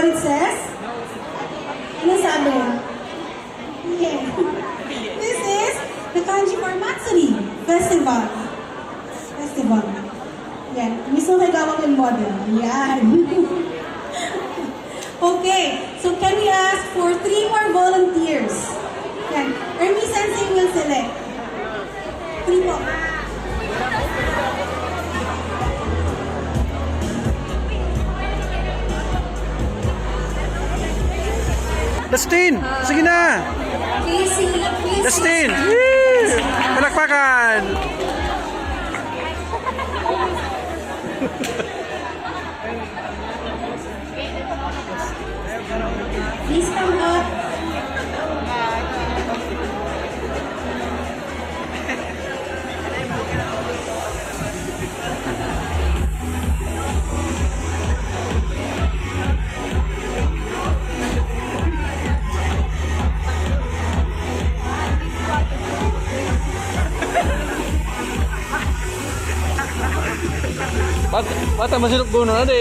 what it says? Ano sabi? Yeah. This is the kanji for Matsuri Festival. Yan. Mismo may gawang yung model. Yan. Okay. So can we ask for 3 more volunteers? Yan. Ermi Sensei will select. 3 more. Dustin! Sige na! Casey, please. Dustin! Yee! Palakpakan! Please come up. Bata masuk gunung ada.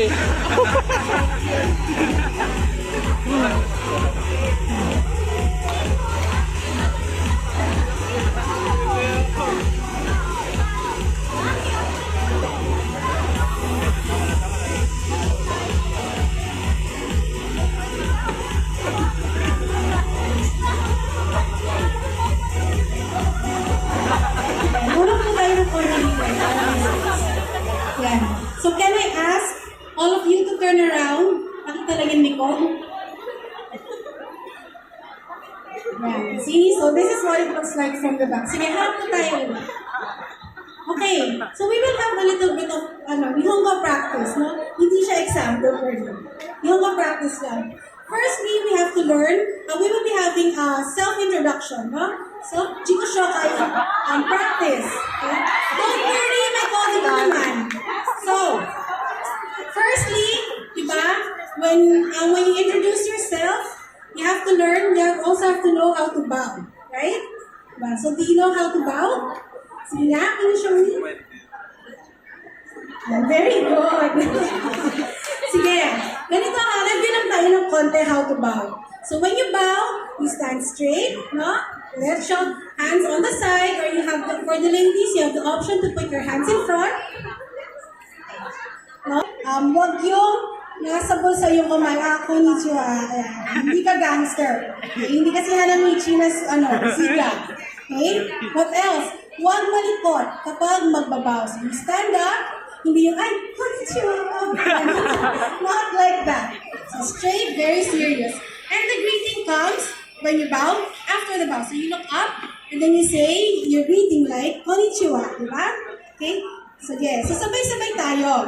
Yan. So can I ask all of you to turn around? Nakita lang yung likod. Yan. See? So this is what it looks like from the back. Sige, harap na tayo. Okay. So we will have a little bit of Nihongo practice, no? Hindi siya exam, don't worry. Nihongo practice lang. Firstly, we have to learn, we will be having a self-introduction, no? So, Jiko Shokai practice. Okay? Don't worry, may coding naman. So, firstly, diba, when you introduce yourself, you have to learn, you also have to know how to bow, right? Diba? So, do you know how to bow? Sige na, can you show me? Very good. Sige, ganito ha, review lang tayo ng konti how to bow. So, when you bow, you stand straight, no? Left shoulder, hands on the side, or you have for the ladies, you have the option to put your hands in front. No? Wag yung nasa bulsa yung kamay, konnichiwa. Hindi ka gangster. Okay? Hindi kasi hanamichi na siga. Okay? What else? Wag malikot kapag magbabaw. So you stand up, hindi yung, ay, konnichiwa. Not like that. So straight, very serious. And the greeting comes when you bow, after the bow. So you look up, and then you say, you're greeting like, konnichiwa, diba? Okay? So yes, so sabay-sabay tayo.